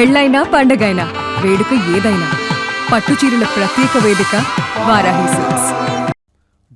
పెళ్ళైనా పండగైనా వేడుక ఏదైనా పట్టుచీరల ప్రత్యేక వేదిక వారాహి సిల్క్స్.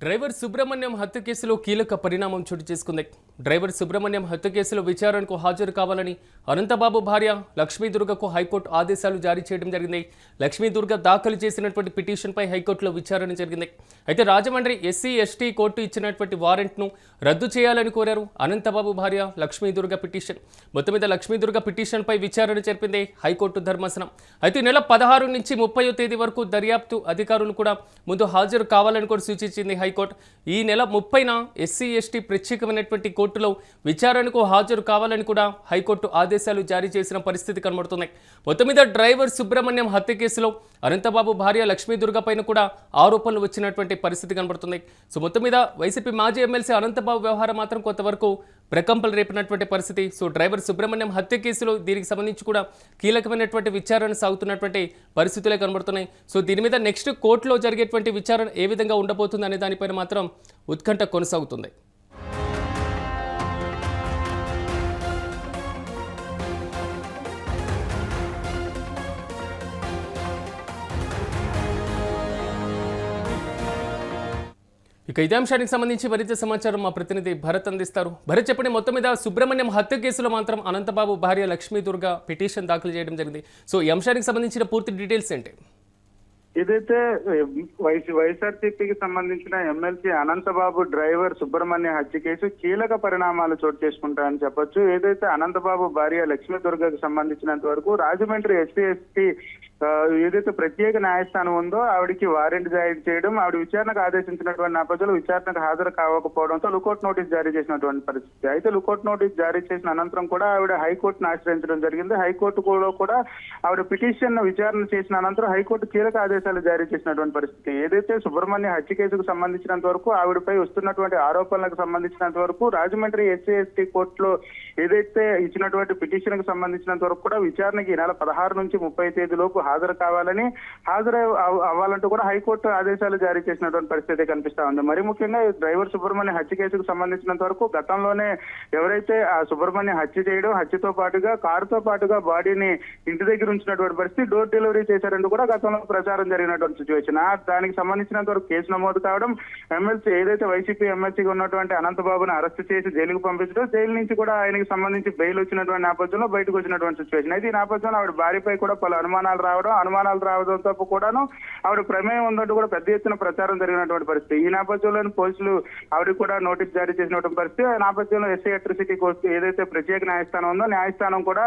డ్రైవర్ సుబ్రహ్మణ్యం హత్య కేసులో కీలక పరిణామం చోటు చేసుకుంది. డ్రైవర్ సుబ్రహ్మణ్యం హత్య కేసులో విచారణకు హాజరు కావాలని అనంతబాబు భార్య లక్ష్మీదుర్గకు హైకోర్టు ఆదేశాలు జారీ చేయడం జరిగింది. లక్ష్మీదుర్గ దాఖలు చేసినటువంటి పిటిషన్పై హైకోర్టులో విచారణ జరిగింది. అయితే రాజమండ్రి ఎస్సీ ఎస్టీ కోర్టు ఇచ్చినటువంటి వారెంట్ను రద్దు చేయాలని కోరారు అనంతబాబు భార్య లక్ష్మీదుర్గ పిటిషన్. మొత్తం మీద లక్ష్మీదుర్గ పిటిషన్పై విచారణ జరిపింది హైకోర్టు ధర్మాసనం. అయితే నెల 16 నుంచి 30వ తేదీ వరకు దర్యాప్తు అధికారులు కూడా ముందు హాజరు కావాలని కూడా సూచించింది హైకోర్టు. ఈ నెల 30న ఎస్సీ ఎస్టీ ప్రత్యేకమైనటువంటి కోర్టులో విచారణకు హాజరు కావాలని కూడా హైకోర్టు ఆదేశాలు జారీ చేసిన పరిస్థితి కనబడుతున్నాయి. మొత్తం మీద డ్రైవర్ సుబ్రహ్మణ్యం హత్య కేసులో అనంతబాబు భార్య లక్ష్మీదుర్గ పైన కూడా ఆరోపణలు వచ్చినటువంటి పరిస్థితి కనబడుతుంది. సో మొత్తం మీద వైసీపీ మాజీ ఎమ్మెల్సీ అనంతబాబు వ్యవహారం మాత్రం కొంతవరకు ప్రకంపనలు రేపినటువంటి పరిస్థితి. సో డ్రైవర్ సుబ్రహ్మణ్యం హత్య కేసులో దీనికి సంబంధించి కూడా కీలకమైనటువంటి విచారణ సాగుతున్నటువంటి పరిస్థితులే కనబడుతున్నాయి. సో దీని మీద నెక్స్ట్ కోర్టులో జరిగేటువంటి విచారణ ఏ విధంగా ఉండబోతుంది అనే దానిపైన మాత్రం ఉత్కంఠ కొనసాగుతుంది. ఇక ఇదే అంశానికి సంబంధించి మరింత సమాచారం మా ప్రతినిధి భరత్ అందిస్తారు. భరత్ చెప్పండి, మొత్తం మీద సుబ్రహ్మణ్యం హత్య కేసులో మాత్రం అనంతబాబు భార్య లక్ష్మీదుర్గ పిటిషన్ దాఖలు చేయడం జరిగింది. సో ఈ అంశానికి సంబంధించిన పూర్తి డీటెయిల్స్ ఏంటి? ఏదైతే వైఎస్ఆర్సీపీకి సంబంధించిన ఎమ్మెల్సీ అనంతబాబు డ్రైవర్ సుబ్రహ్మణ్య హత్య కేసు కీలక పరిణామాలు చోటు చేసుకుంటాయని చెప్పొచ్చు. ఏదైతే అనంతబాబు భార్య లక్ష్మీదుర్గకు సంబంధించినంత వరకు రాజమండ్రి ఎస్సీ ఎస్టీ ఏదైతే ప్రత్యేక న్యాయస్థానం ఉందో ఆవిడికి వారెంట్ జారీ చేయడం, ఆవిడ విచారణకు ఆదేశించినటువంటి నేపథ్యంలో విచారణకు హాజరు కావకపోవడంతో లుకౌట్ నోటీస్ జారీ చేసినటువంటి పరిస్థితి. అయితే లుకౌట్ నోటీస్ జారీ చేసిన అనంతరం కూడా ఆవిడ హైకోర్టును ఆశ్రయించడం జరిగింది. హైకోర్టులో కూడా ఆవిడ పిటిషన్ విచారణ చేసిన అనంతరం హైకోర్టు కీలక ఆదేశాలు జారీ చేసినటువంటి పరిస్థితి. ఏదైతే సుబ్రహ్మణ్య హత్య కేసుకు సంబంధించినంత వరకు ఆవిడపై వస్తున్నటువంటి ఆరోపణలకు సంబంధించినంత వరకు రాజమండ్రి ఎస్సీ ఎస్టీ కోర్టులో ఏదైతే ఇచ్చినటువంటి పిటిషన్ కు సంబంధించినంత వరకు కూడా విచారణకి ఈ నెల 16 నుంచి 30 తేదీలోపు హాజరు కావాలని, హాజరు అవ్వాలంటూ కూడా హైకోర్టు ఆదేశాలు జారీ చేసినటువంటి పరిస్థితి కనిపిస్తా ఉంది. మరి ముఖ్యంగా డ్రైవర్ సుబ్రహ్మణ్య హత్య కేసుకు సంబంధించినంత వరకు గతంలోనే ఎవరైతే ఆ సుబ్రహ్మణ్య హత్య చేయడం, హత్యతో పాటుగా కారుతో పాటుగా బాడీని ఇంటి దగ్గర ఉంచినటువంటి పరిస్థితి, డోర్ డెలివరీ చేశారంటూ కూడా గతంలో ప్రచారం జరిగినటువంటి సిచ్యువేషన్. దానికి సంబంధించినంత వరకు కేసు నమోదు కావడం, ఎమ్మెల్సీ ఏదైతే వైసీపీ ఎమ్మెల్సీగా ఉన్నటువంటి అనంతబాబును అరెస్ట్ చేసి జైలుకు పంపించడం, జైలు నుంచి కూడా ఆయనకి సంబంధించి బెయిల్ వచ్చినటువంటి నేపథ్యంలో బయటకు వచ్చినటువంటి సిచ్యువేషన్. అయితే ఈ నేపథ్యంలో ఆవిడ భార్యపై కూడా పలు అనుమానాలు రావడంతో కూడాను ఆవిడ ప్రమేయం ఉందంటూ కూడా పెద్ద ఎత్తున ప్రచారం జరిగినటువంటి పరిస్థితి. ఈ నేపథ్యంలోని పోలీసులు ఆవిడ కూడా నోటీస్ జారీ చేసినటువంటి పరిస్థితి. ఆ నేపథ్యంలో ఎస్సీ ఎలక్ట్రిసిటీ ఏదైతే ప్రత్యేక న్యాయస్థానం ఉందో న్యాయస్థానం కూడా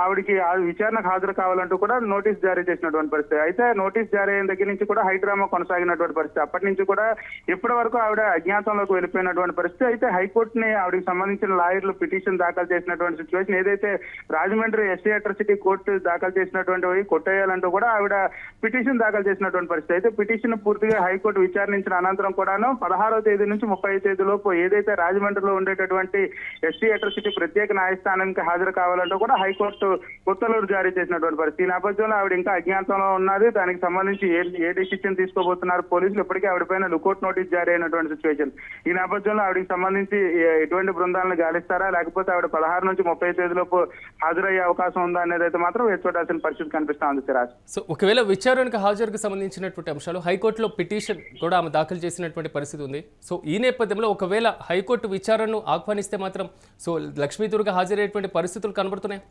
ఆవిడికి విచారణకు హాజరు కావాలంటూ కూడా నోటీస్ జారీ చేసినటువంటి పరిస్థితి. అయితే నోటీస్ జారీ అయిన దగ్గర నుంచి కూడా హైడ్రామా కొనసాగినటువంటి పరిస్థితి. అప్పటి నుంచి కూడా ఇప్పటి వరకు ఆవిడ అజ్ఞాతంలోకి వెళ్ళిపోయినటువంటి పరిస్థితి. అయితే హైకోర్టుని ఆవిడకి సంబంధించిన లాయర్లు పిటిషన్ దాఖలు చేసినటువంటి సిచ్యువేషన్. ఏదైతే రాజమండ్రి ఎస్సీ ఎలక్ట్రిసిటీ కోర్టు దాఖలు చేసినటువంటి కొట్టేయాలంటూ కూడా ఆవిడ పిటిషన్ దాఖలు చేసినటువంటి పరిస్థితి. అయితే పిటిషన్ పూర్తిగా హైకోర్టు విచారించిన అనంతరం కూడాను 16వ తేదీ నుంచి 30వ తేదీ లోపు ఏదైతే రాజమండ్రిలో ఉండేటటువంటి ఎస్సీ ఎలక్ట్రిసిటీ ప్రత్యేక న్యాయస్థానానికి హాజరు కావాలంటూ కూడా హైకోర్టు ఉత్తర్వులు జారీ చేసినటువంటి పరిస్థితి. ఈ నేపథ్యంలో ఆవిడ ఇంకా అజ్ఞాతంలో ఉన్నది. దానికి సంబంధించి ఏ డిసిషన్ తీసుకోబోతున్నారు పోలీసులు, ఇప్పటికే ఆవిడపైన లుకౌట్ నోటీస్ జారీ అయినటువంటి సిచ్యువేషన్. ఈ నేపథ్యంలో ఆవిడకి సంబంధించి ఎటువంటి బృందాలను గాలిస్తారా, లేకపోతే ఆవిడ 16 నుంచి 30 తేదీలోపు హాజరయ్యే అవకాశం ఉందా అనేది అయితే మాత్రం వేచి చూడాల్సిన పరిస్థితి కనిపిస్తా ఉంది. సిరాజ్, సో ఒకవేళ విచారణకు హాజరుకు సంబంధించినటువంటి అంశాలు హైకోర్టులో పిటిషన్ కూడా ఆమె దాఖలు చేసినటువంటి పరిస్థితి ఉంది. సో ఈ నేపథ్యంలో ఒకవేళ హైకోర్టు విచారణను ఆహ్వానిస్తే మాత్రం సో లక్ష్మీదుర్గ హాజరయ్యేటువంటి పరిస్థితులు కనబడుతున్నాయి.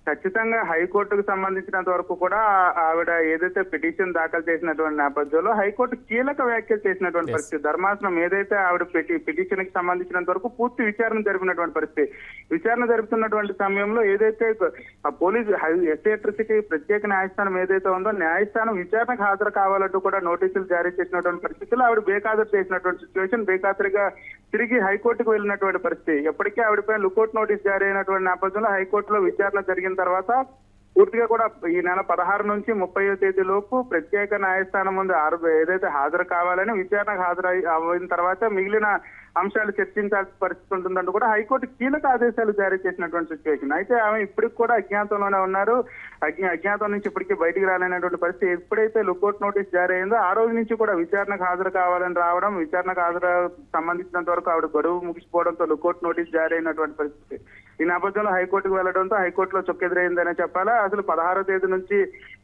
ఖచ్చితంగా హైకోర్టుకు సంబంధించినంత వరకు కూడా ఆవిడ ఏదైతే పిటిషన్ దాఖలు చేసినటువంటి నేపథ్యంలో హైకోర్టు కీలక వ్యాఖ్యలు చేసినటువంటి పరిస్థితి. ధర్మాసనం ఏదైతే ఆవిడ పిటిషన్ కి సంబంధించినంత వరకు పూర్తి విచారణ జరిపినటువంటి పరిస్థితి. విచారణ జరుపుతున్నటువంటి సమయంలో ఏదైతే పోలీసు ఎస్సీ ఎలక్ట్రిసిటీ ప్రత్యేక న్యాయస్థానం ఏదైతే ఉందో న్యాయస్థానం విచారణకు హాజరు కావాలంటూ కూడా నోటీసులు జారీ చేసినటువంటి పరిస్థితుల్లో ఆవిడ బేఖాతరు చేసినటువంటి సిచ్యువేషన్. బేఖాతరుగా తిరిగి హైకోర్టుకు వెళ్ళినటువంటి పరిస్థితి. ఎప్పటికీ ఆవిడపై లుకౌట్ నోటీస్ జారీ అయినటువంటి నేపథ్యంలో హైకోర్టులో విచారణ జరిగిన తర్వాత పూర్తిగా కూడా ఈ నెల 16 నుంచి 30వ తేదీ లోపు ప్రత్యేక న్యాయస్థానం ముందు ఏదైతే హాజరు కావాలని విచారణకు హాజరు అయిన తర్వాత మిగిలిన అంశాలు చర్చించాల్సిన పరిస్థితి ఉంటుందంటూ కూడా హైకోర్టు కీలక ఆదేశాలు జారీ చేసినటువంటి సిచ్యువేషన్. అయితే ఆమె ఇప్పటికి కూడా అజ్ఞాతంలోనే ఉన్నారు. అజ్ఞాతం నుంచి ఇప్పటికీ బయటికి రాలేనటువంటి పరిస్థితి. ఎప్పుడైతే లుకౌట్ నోటీస్ జారీ అయిందో ఆ రోజు నుంచి కూడా విచారణకు హాజరు కావాలని రావడం, విచారణకు హాజరు సంబంధించినంత వరకు ఆవిడ గడువు ముగిసిపోవడంతో లుకౌట్ నోటీస్ జారీ అయినటువంటి పరిస్థితి. ఈ నేపథ్యంలో హైకోర్టుకు వెళ్లడంతో హైకోర్టులో చొక్కెదురైందనే చెప్పాలా. అసలు 16వ తేదీ నుంచి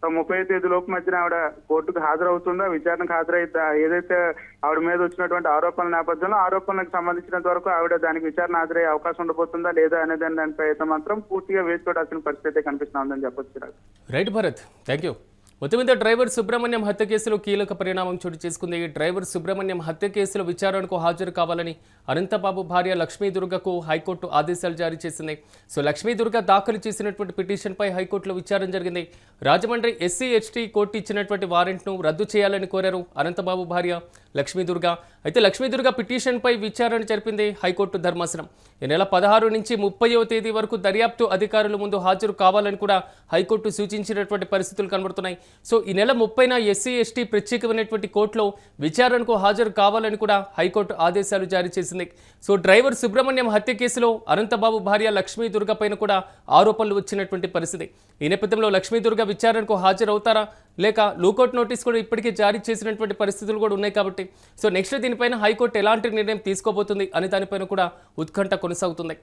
30వ తేదీ లోపు మధ్యన ఆవిడ కోర్టుకు హాజరవుతుందా, విచారణకు హాజరైద్దా, ఏదైతే ఆవిడ మీద వచ్చినటువంటి ఆరోపణల నేపథ్యంలో ఆరోపణలకు సంబంధించినంత వరకు ఆవిడ దానికి విచారణ హాజరయ్యే అవకాశం ఉండబోతుందా లేదా అనే దానిపై అయితే మాత్రం పూర్తిగా వేచి చూడాల్సిన పరిస్థితి కనిపిస్తా ఉందని చెప్పొచ్చు. Right Bharat, thank you. మొత్తం మీద డ్రైవర్ సుబ్రహ్మణ్యం హత్య కేసులో కీలక పరిణామం చోటు చేసుకుంది. ఈ డ్రైవర్ సుబ్రహ్మణ్యం హత్య కేసులో విచారణకు హాజరు కావాలని అనంతబాబు భార్య లక్ష్మీదుర్గకు హైకోర్టు ఆదేశాలు జారీ చేసింది. సో లక్ష్మీదుర్గ దాఖలు చేసినటువంటి పిటిషన్పై హైకోర్టులో విచారణ జరిగింది. రాజమండ్రి SC/ST కోర్టు ఇచ్చినటువంటి వారెంట్ను రద్దు చేయాలని కోరారు అనంతబాబు భార్య లక్ష్మీదుర్గ. అయితే లక్ష్మీదుర్గ పిటిషన్పై విచారణ జరిపింది హైకోర్టు ధర్మాసనం. ఈ నెల 16 నుంచి 30వ తేదీ వరకు దర్యాప్తు అధికారుల ముందు హాజరు కావాలని కూడా హైకోర్టు సూచించినటువంటి పరిస్థితులు కనబడుతున్నాయి. సో ఈ నెల 30న SC/ST ప్రత్యేకమైనటువంటి కోర్టులో విచారణకు హాజరు కావాలని కూడా హైకోర్టు ఆదేశాలు జారీ చేసింది. సో డ్రైవర్ సుబ్రహ్మణ్యం హత్య కేసులో అనంతబాబు భార్య లక్ష్మీదుర్గ పైన కూడా ఆరోపణలు వచ్చినటువంటి పరిస్థితి. ఈ నేపథ్యంలో లక్ష్మీదుర్గ విచారణకు హాజరవుతారా లేక లూకౌట్ నోటీస్ కూడా ఇప్పటికే జారీ చేసినటువంటి పరిస్థితులు కూడా ఉన్నాయి కాబట్టి సో నెక్స్ట్ దీనిపైన హైకోర్టు ఎలాంటి నిర్ణయం తీసుకోబోతుంది అనే దానిపైన కూడా ఉత్కంఠ కొనసాగుతుంది.